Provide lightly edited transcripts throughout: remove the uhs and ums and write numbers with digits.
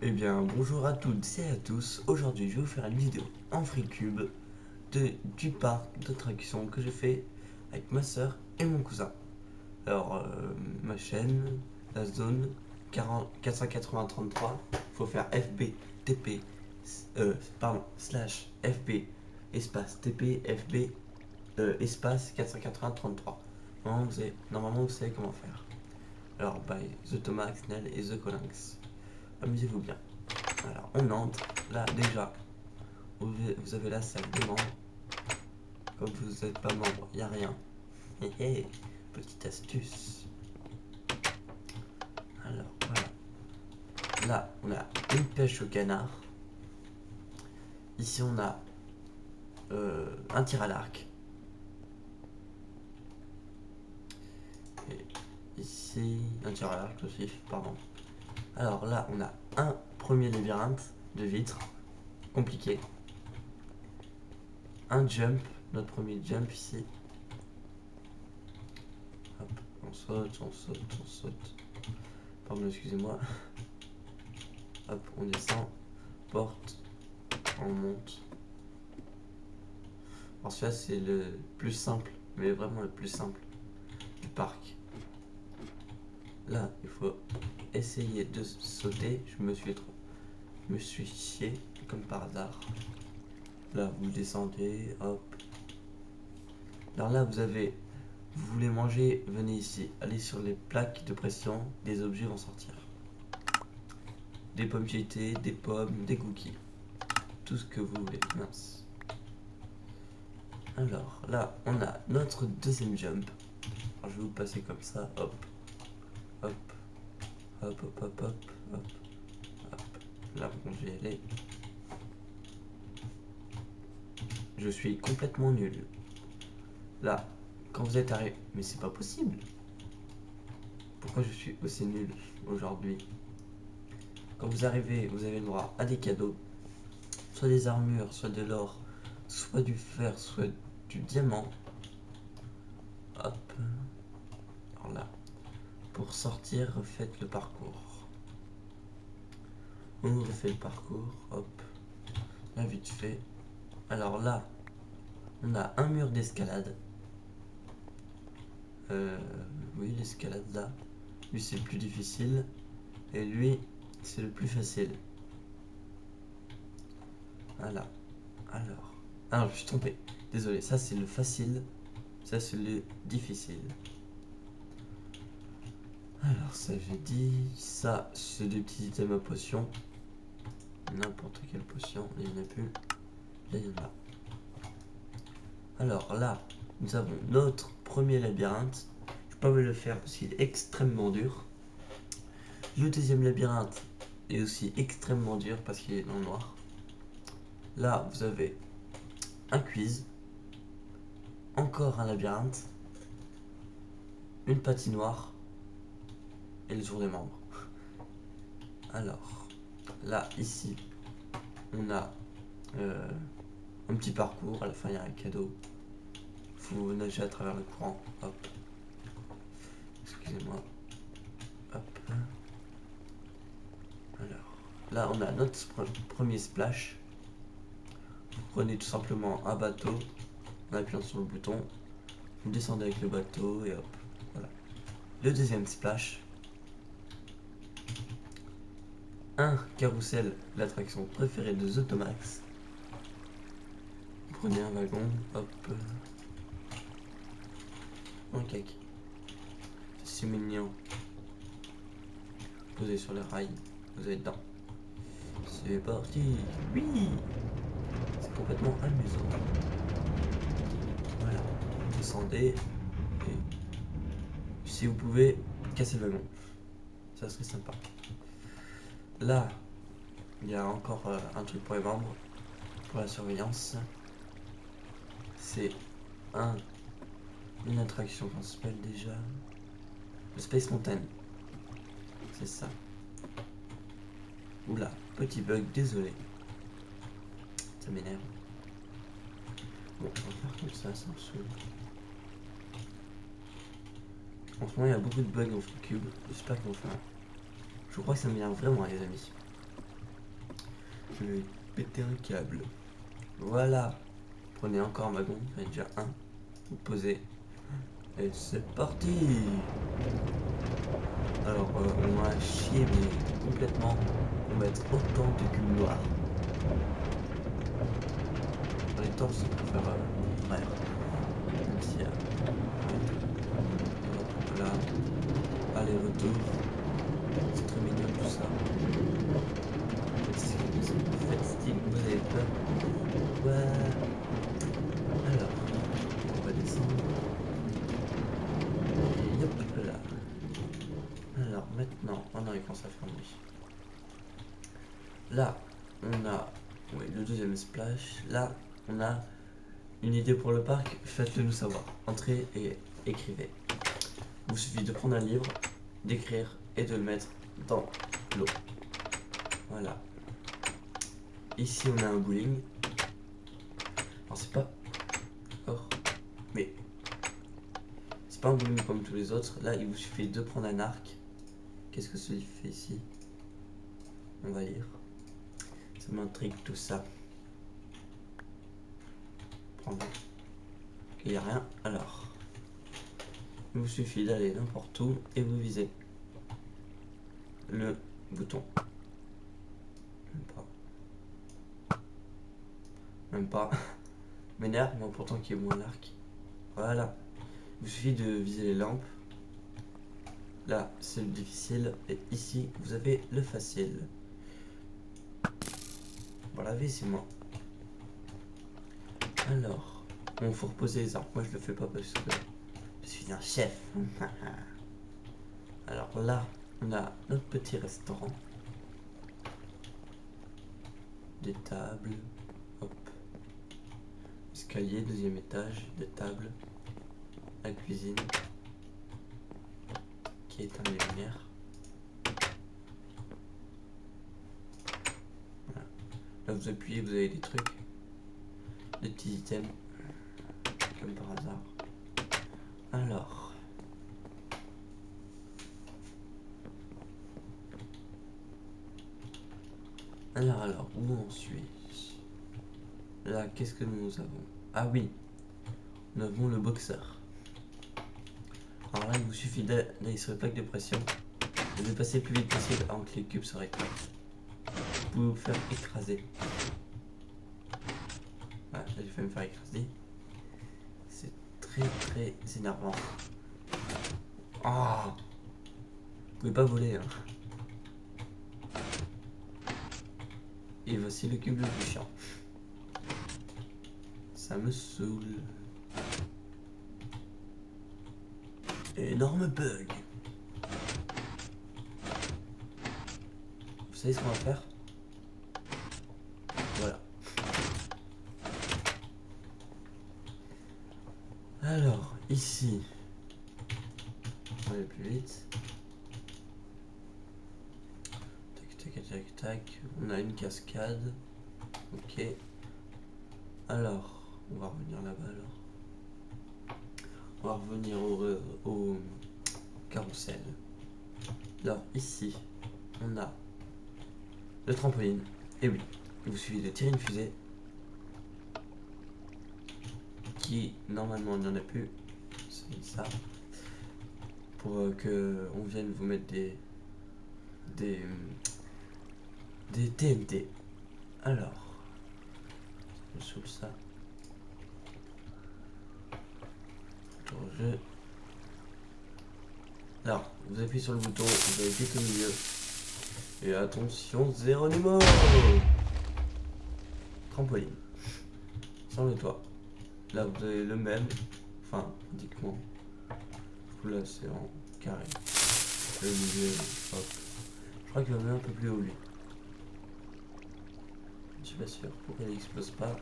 Eh bien, bonjour à toutes et à tous. Aujourd'hui, je vais vous faire une vidéo en FreeCube du parc d'attractions que j'ai fait avec ma soeur et mon cousin. Alors, ma chaîne, la zone 40 480-33, il faut faire FB, TP, slash FB, espace TP, FB, espace 480-33. Normalement, vous savez comment faire. Alors, by The Thomas, Nell et The Colinx. Amusez-vous bien. Alors, on entre. Là, déjà, vous avez la salle des membres. Comme vous n'êtes pas membre, il n'y a rien. Hé hé, petite astuce. Alors, voilà. Là, on a une pêche au canard. Ici, on a un tir à l'arc. Et ici, un tir à l'arc aussi, pardon. Alors là, on a un premier labyrinthe de vitres. Compliqué. Un jump, notre premier jump ici. Hop, on saute, on saute, on saute. Pardon, excusez-moi. Hop, on descend. Porte. On monte. Alors celui-là, c'est le plus simple, mais vraiment le plus simple du parc. Là, il faut essayer de sauter. Je me suis chié, comme par hasard. Là, vous descendez, hop. Alors là, vous voulez manger, venez ici. Allez sur les plaques de pression, des objets vont sortir. Des pommes GT, des pommes, des cookies. Tout ce que vous voulez, mince. Alors là, on a notre deuxième jump. Alors, je vais vous passer comme ça, hop, hop, hop, hop, hop, hop, hop, hop. Là, bon, je vais y aller. Je suis complètement nul. Là, quand vous êtes arrivé, mais c'est pas possible. Pourquoi je suis aussi nul aujourd'hui? Quand vous arrivez, vous avez le droit à des cadeaux, soit des armures, soit de l'or, soit du fer, soit du diamant. Hop. Alors là, pour sortir, refaites le parcours. On refait le parcours, hop. Là, vite fait. Alors là, on a un mur d'escalade. Oui, l'escalade là. Lui, c'est le plus difficile. Et lui, c'est le plus facile. Voilà. Alors. Ah non, je suis trompé. Désolé, ça c'est le facile. Ça c'est le difficile. Alors, ça j'ai dit. Ça, c'est des petits items à potion. N'importe quelle potion. Il n'y en a plus. Là, il y en a. Alors là, nous avons notre premier labyrinthe. Je peux pas vous le faire parce qu'il est extrêmement dur. Le deuxième labyrinthe est aussi extrêmement dur parce qu'il est dans le noir. Là, vous avez un quiz, encore un labyrinthe, une patinoire et le tour des membres. Alors, là, ici, on a un petit parcours. À la fin, il y a un cadeau. Il faut nager à travers le courant. Hop. Excusez-moi. Hop. Alors, là, on a notre premier splash. Vous prenez tout simplement un bateau en appuyant sur le bouton. Vous descendez avec le bateau et hop. Voilà. Le deuxième splash. Un carrousel, l'attraction préférée de The Thomas. Vous prenez un wagon, hop. Un cake. C'est mignon. Posez sur les rails, vous allez dedans. C'est parti. Oui. C'est complètement amusant. Voilà. Descendez. Et si vous pouvez, casser le wagon. Ça serait sympa. Là, il y a encore un truc pour les membres. Pour la surveillance. C'est une attraction qu'on s'appelle déjà le Space Mountain. C'est ça. Oula, petit bug, désolé. Ça m'énerve. Bon, on va faire comme ça me saoule. En ce moment, il y a beaucoup de bugs en FreeCube. J'espère qu'on fait un. Je crois que ça m'énerve vraiment, les amis. Je vais péter un câble. Voilà. Prenez encore un wagon, il y en a déjà un. Vous posez. Et c'est parti. Alors, on a chié, mais complètement. On va mettre autant de cubes noirs. Dans les torses, on peut faire. Ouais. Même s'il y a. Voilà. Aller-retour. C'est très mignon tout ça. Faites style, vous avez peur. Ouais. Alors, on va descendre. Et hop là. Alors maintenant, on arrive quand ça ferme. Là, on a le deuxième splash. Là, on a une idée pour le parc. Faites-le nous savoir. Entrez et écrivez. Il vous suffit de prendre un livre, d'écrire et de le mettre dans l'eau. Voilà. Ici, on a un bowling. Alors, c'est pas. D'accord. Mais. C'est pas un bowling comme tous les autres. Là, il vous suffit de prendre un arc. Qu'est-ce que celui fait ici? On va lire. Ça m'intrigue tout ça. Prendre. Il n'y a rien. Alors. Il vous suffit d'aller n'importe où et vous visez le bouton. Même pas. M'énerve, moi pourtant qui est moins l'arc. Voilà. Il vous suffit de viser les lampes. Là, c'est le difficile. Et ici, vous avez le facile. Voilà, c'est moi. Alors, bon, faut reposer les arbres. Moi, je le fais pas parce que je suis un chef. Alors là, on a notre petit restaurant. Des tables. Hop. Escalier, deuxième étage. Des tables. La cuisine. Qui éteint les lumières. Voilà. Là, vous appuyez, vous avez des trucs. Des petits items. Comme par hasard. Alors. Alors, où on suit? Là, qu'est-ce que nous avons? Ah oui, nous avons le boxeur. Alors là, il vous suffit d'aller sur le plaque de pression et de passer le plus vite possible avant que les cubes se rétractent. Vous pouvez vous faire écraser. Voilà, j'ai fait me faire écraser. C'est très énervant. Ah, vous pouvez pas voler, hein. Et voici le cube le plus chiant. Ça me saoule. Énorme bug. Vous savez ce qu'on va faire? Voilà. Alors, ici, on va aller plus vite. Tac. On a une cascade. Ok. Alors, on va revenir là-bas alors. On va revenir au carrousel. Alors, ici, on a le trampoline. Et oui, il vous suffit de tirer une fusée. Qui, normalement, il n'y en a plus. C'est ça. Pour que on vienne vous mettre des TNT. Alors, je saoule ça. Retour au jeu. Alors, vous appuyez sur le bouton, vous allez vite au milieu. Et attention, Zéronimo! Trampoline. Sur le toit. Là, vous avez le même. Enfin, pratiquement. Là, c'est en carré. Le milieu, hop. Je crois qu'il va même un peu plus haut, lui. Je suis pas sûr. Pourquoi il explose pas?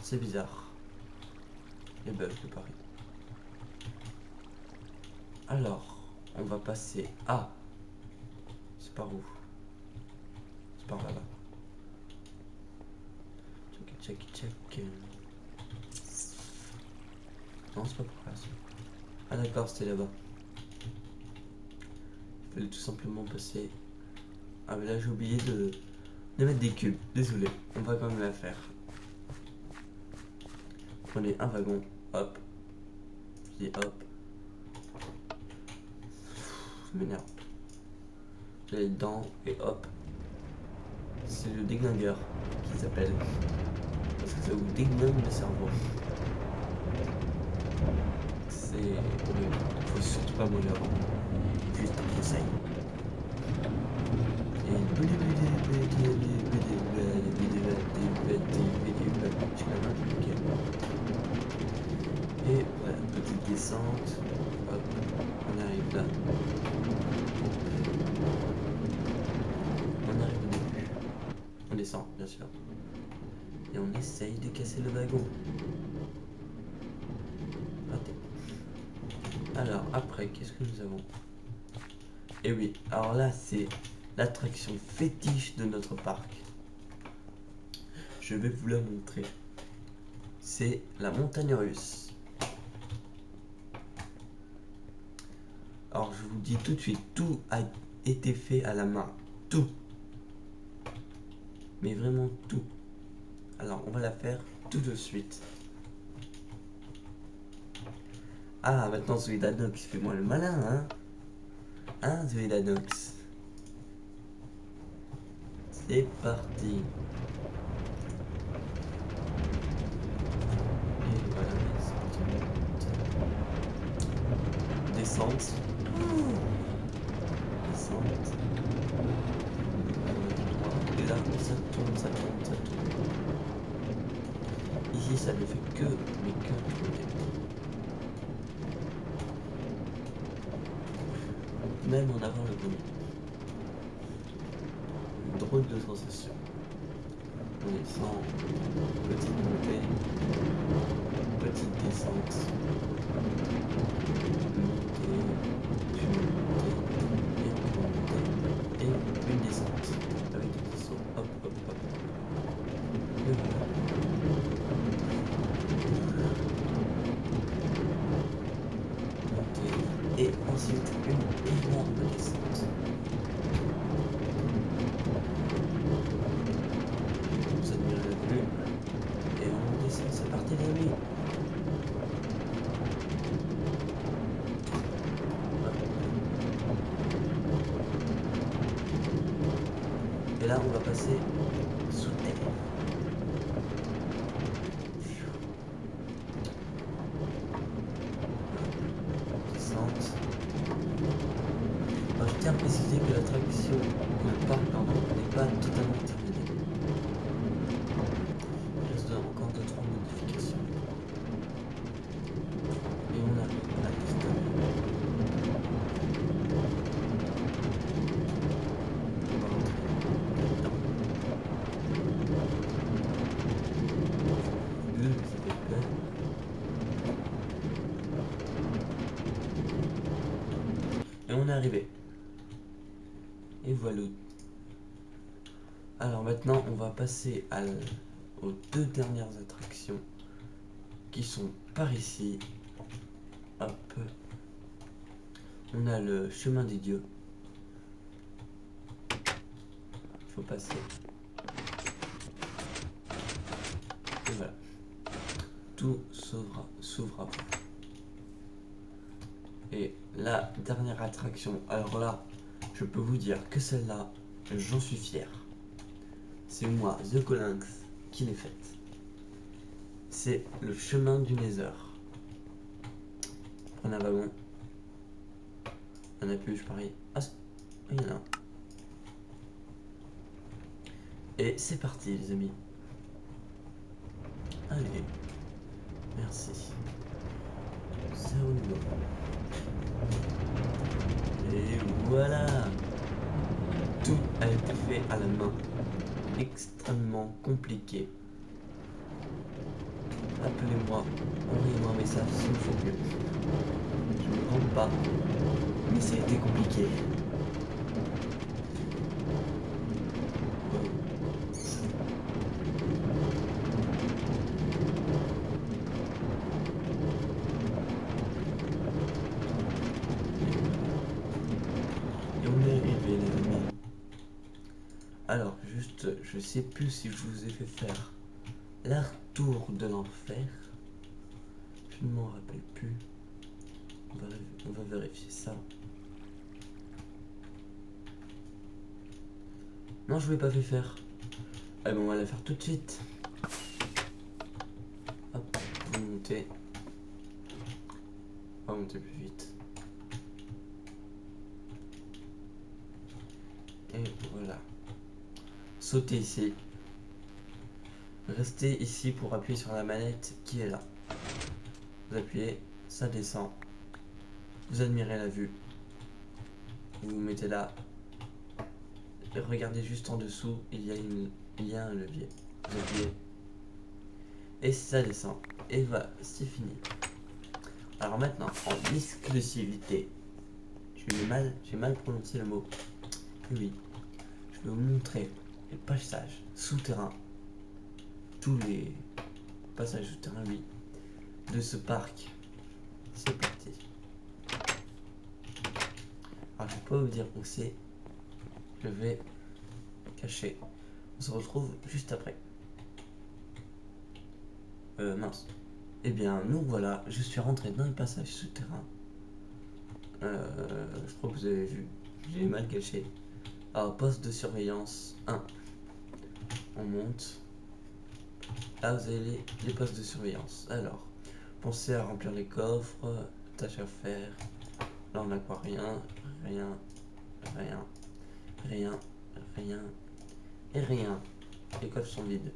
C'est bizarre. Les bugs de Paris. Alors, on va passer à. C'est par où? C'est par là-bas. Check. Non, c'est pas par là. Ah d'accord, c'était là-bas. Il fallait tout simplement passer Ah mais là j'ai oublié de mettre des cubes. Désolé, on va quand même la faire. Prenez un wagon, hop. Je dis hop. Ça m'énerve. J'allais dedans et hop. C'est le déglingueur qui s'appelle. Parce que ça vous déglingue le cerveau. C'est horrible. Faut surtout pas mourir avant. Juste j'essaye. Et voilà, petite descente. Hop, on arrive là. On arrive au début. On descend, bien sûr. Et on essaye de casser le wagon. Raté. Alors, après, qu'est-ce que nous avons? Et oui, alors là, c'est l'attraction fétiche de notre parc. Je vais vous la montrer. C'est la montagne russe. Alors, je vous dis tout de suite, tout a été fait à la main. Tout. Mais vraiment tout. Alors, on va la faire tout de suite. Ah, maintenant, Zoïdanox, fais-moi le malin, hein? Hein, Zoïdanox? C'est parti. Et voilà, c'est parti. Descente. Descente. Et là, ça tourne, ça tourne, ça tourne. Ici, ça ne fait que, mais que tourner. Même en avant le volume. Une drôle de sensation. On descend, petite montée, petite descente, montée, puis montée, et encore montée, et une descente avec des petits sauts, hop, hop, hop, et voilà. Montée, et ensuite une énorme descente. Ça ne m'irait plus. Et on descend, c'est parti les amis. Et là on va passer sous terre. Descente. Alors, je tiens à préciser que l'attraction, que le parc pardon, n'est pas totalement terminé. Il reste encore 2-3 modifications. Et on arrive à la piste. On va rentrer là-dedans. Ça fait peur. Et on est arrivé. Et voilà. Alors maintenant, on va passer aux deux dernières attractions qui sont par ici. Hop. On a le chemin des dieux. Il faut passer. Et voilà. Tout s'ouvre à vous. Et la dernière attraction, alors là, je peux vous dire que celle-là, j'en suis fier. C'est moi, The Colinx, qui l'ai faite. C'est le chemin du Nether. Prenez un wagon. Il n'y en a plus, je parie. Ah, il y en a un. Et c'est parti, les amis. Allez. Merci. C'est au niveau. Et voilà. Tout a été fait à la main. Extrêmement compliqué. Appelez-moi, envoyez-moi un message si vous faites mieux. Je ne me rends pas, mais ça a été compliqué. Et on est arrivé, les amis. Alors, juste, je sais plus si je vous ai fait faire la tour de l'enfer. Je ne m'en rappelle plus. On va vérifier ça. Non, je ne l'ai pas fait faire. Ah bon, on va la faire tout de suite. Hop, vous montez. On va monter plus vite. Et voilà. Sautez ici. Restez ici pour appuyer sur la manette qui est là. Vous appuyez, ça descend. Vous admirez la vue. Vous vous mettez là. Et regardez juste en dessous, il y a un levier. Vous appuyez. Et ça descend. Et voilà, c'est fini. Alors maintenant, en exclusivité, j'ai mal prononcé le mot. Oui, je vais vous montrer les passages souterrains. Tous les passages souterrains, oui, de ce parc. C'est parti. Alors, je ne vais pas vous dire où c'est. Je vais cacher. On se retrouve juste après. Mince. Eh bien, nous voilà, je suis rentré dans le passage souterrain. Je crois que vous avez vu. J'ai mal caché. Alors, poste de surveillance 1. On monte. Là, vous avez les postes de surveillance. Alors, pensez à remplir les coffres. Tâche à faire. Là, on n'a quoi? Rien, rien, rien, rien, rien et rien. Les coffres sont vides.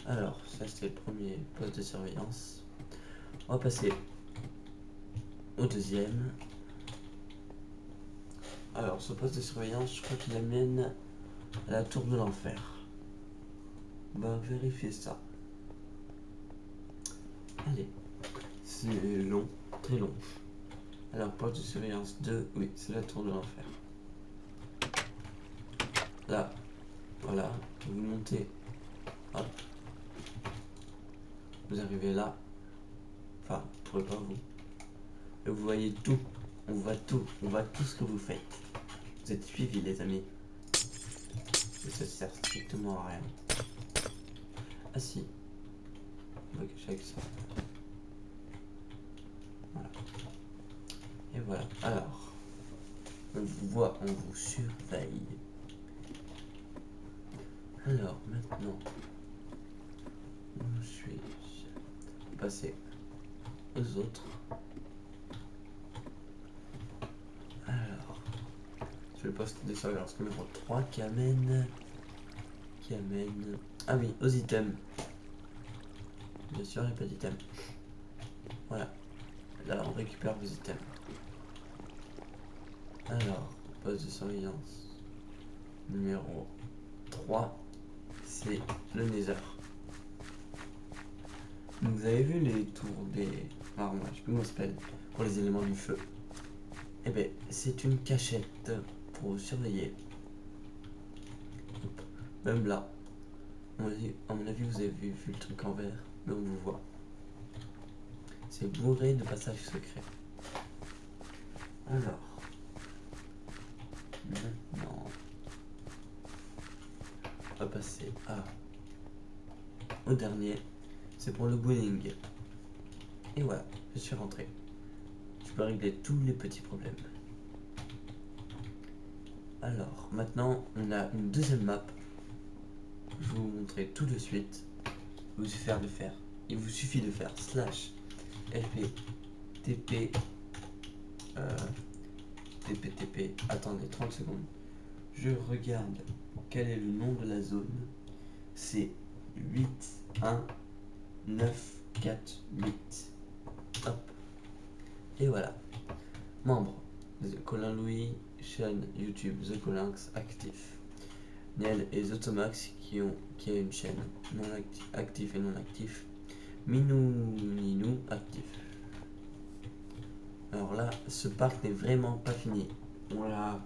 Alors, ça c'était le premier poste de surveillance. On va passer au deuxième. Alors, ce poste de surveillance, je crois qu'il amène à la tour de l'enfer. On va vérifier ça. Allez, c'est long, très long. Alors, poste de surveillance 2, oui, c'est la tour de l'enfer. Là, voilà, vous montez, hop, vous arrivez là, enfin, vous pourrez pas vous, et vous voyez tout, on voit tout ce que vous faites. Vous êtes suivis, les amis. Et ça sert strictement à rien. Ah si, on va cacher avec ça. Voilà. Et voilà, alors, on vous voit, on vous surveille. Alors, maintenant, je suis passé aux autres. Alors, c'est le poste de surveillance numéro 3 qui amène... Ah oui, aux items. Bien sûr, il n'y a pas d'items. Voilà. Là, on récupère vos items. Alors, poste de surveillance numéro 3, c'est le Nether. Donc, vous avez vu les tours des... Alors, moi, je sais plus comment ça s'appelle. Pour les éléments du feu. Eh bien, c'est une cachette pour surveiller. Même là. À mon avis, vous avez vu le truc en vert, mais on vous voit. C'est bourré de passages secrets. Alors, maintenant, on va passer au dernier. C'est pour le bowling. Et voilà, je suis rentré. Je peux régler tous les petits problèmes. Alors, maintenant, on a une deuxième map. Je vais vous montrer tout de suite. Il vous suffit de faire slash lp tp tp. Attendez 30 secondes. Je regarde quel est le nom de la zone. C'est 8 1 9 4 8. Hop. Et voilà. Membre Colin Louis, chaîne YouTube The Colinx actif. Niel et Zotomax qui a une chaîne non actif et non actif. Minou Ninou actif. Alors là, ce parc n'est vraiment pas fini. On l'a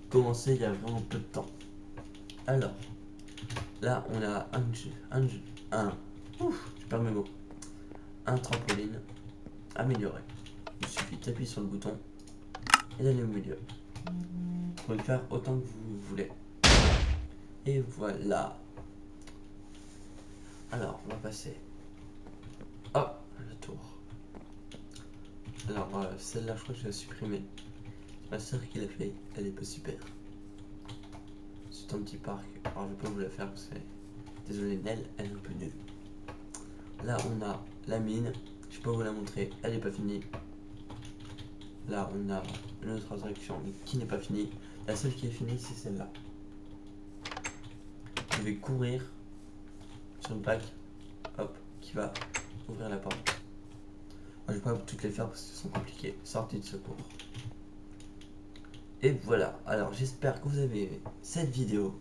commencé il y a vraiment peu de temps. Alors, là on a je perds mes mots. Un trampoline amélioré. Il suffit d'appuyer sur le bouton et d'aller au milieu. Vous pouvez le faire autant que vous voulez. Et voilà. Alors, on va passer. Hop, la tour. Alors, celle-là, je crois que je vais la supprimer. C'est ma soeur qui l'a fait, elle est pas super. C'est un petit parc. Alors, je vais pas vous la faire parce que. Désolé, Nell, elle est un peu nulle. Là, on a la mine. Je peux vous la montrer, elle est pas finie. Là, on a une autre attraction qui n'est pas finie. La seule qui est finie, c'est celle-là. Je vais courir sur une plaque, hop, qui va ouvrir la porte. Moi, je vais pas toutes les faire parce qu'elles sont compliquées. Sortie de secours. Et voilà. Alors, j'espère que vous avez aimé cette vidéo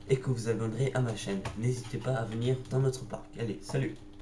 et que vous abonnerez à ma chaîne. N'hésitez pas à venir dans notre parc. Allez, salut!